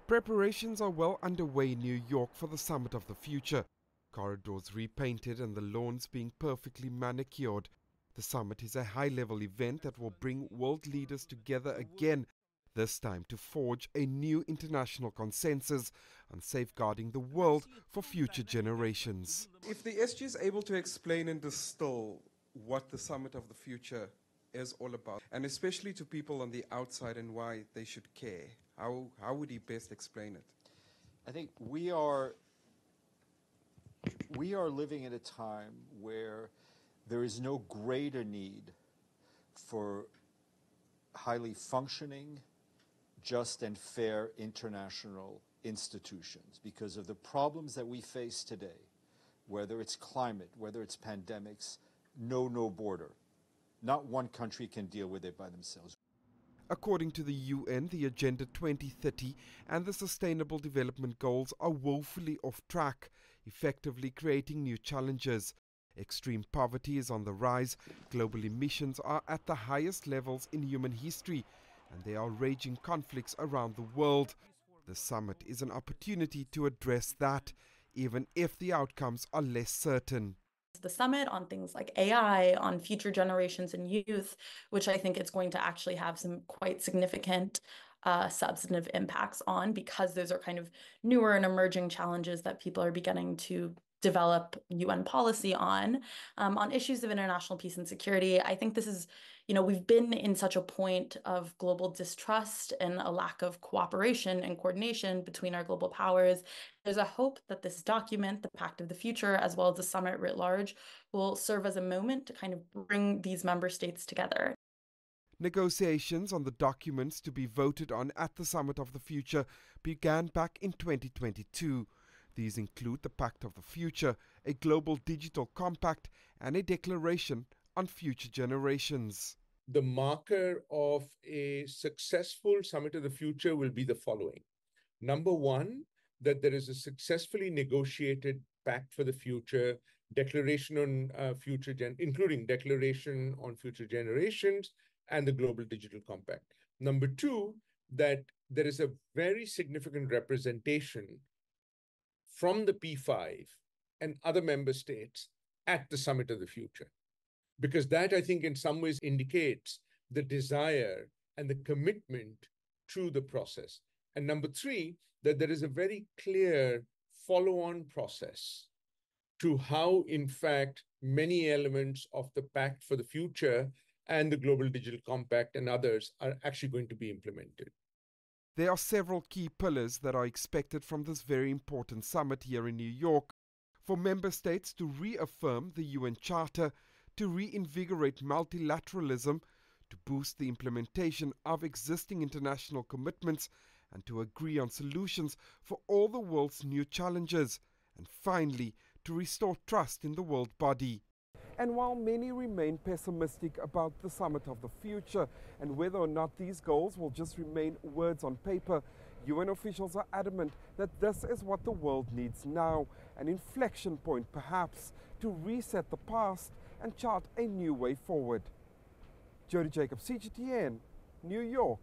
Preparations are well underway in New York for the Summit of the Future. Corridors repainted and the lawns being perfectly manicured. The summit is a high-level event that will bring world leaders together again, this time to forge a new international consensus on safeguarding the world for future generations. If the SG is able to explain and distill what the Summit of the Future is all about, and especially to people on the outside and why they should care, how would he best explain it? I think we are living at a time where there is no greater need for highly functioning, just and fair international institutions because of the problems that we face today, whether it's climate, whether it's pandemics, no border. Not one country can deal with it by themselves. According to the UN, the Agenda 2030 and the Sustainable Development Goals are woefully off track, effectively creating new challenges. Extreme poverty is on the rise, global emissions are at the highest levels in human history, and there are raging conflicts around the world. The summit is an opportunity to address that, even if the outcomes are less certain. The summit on things like AI, on future generations and youth, which I think it's going to actually have some quite significant substantive impacts on, because those are kind of newer and emerging challenges that people are beginning to develop UN policy on issues of international peace and security. I think this is, we've been in such a point of global distrust and a lack of cooperation and coordination between our global powers. There's a hope that this document, the Pact of the Future, as well as the summit writ large, will serve as a moment to kind of bring these member states together. Negotiations on the documents to be voted on at the Summit of the Future began back in 2022. These include the Pact of the Future, a global digital compact, and a declaration on future generations. The marker of a successful Summit of the Future will be the following. Number one, that there is a successfully negotiated Pact for the Future, declaration on including declaration on future generations and the Global Digital Compact. Number two, that there is a very significant representation from the P5 and other member states at the Summit of the Future. Because that, I think, in some ways indicates the desire and the commitment to the process. And number three, that there is a very clear follow-on process to how, in fact, many elements of the Pact for the Future and the Global Digital Compact and others are actually going to be implemented. There are several key pillars that are expected from this very important summit here in New York. For member states to reaffirm the UN Charter, to reinvigorate multilateralism, to boost the implementation of existing international commitments, and to agree on solutions for all the world's new challenges, and finally, to restore trust in the world body. And while many remain pessimistic about the Summit of the Future and whether or not these goals will just remain words on paper, UN officials are adamant that this is what the world needs now, an inflection point perhaps to reset the past and chart a new way forward. Jody Jacobs, CGTN, New York.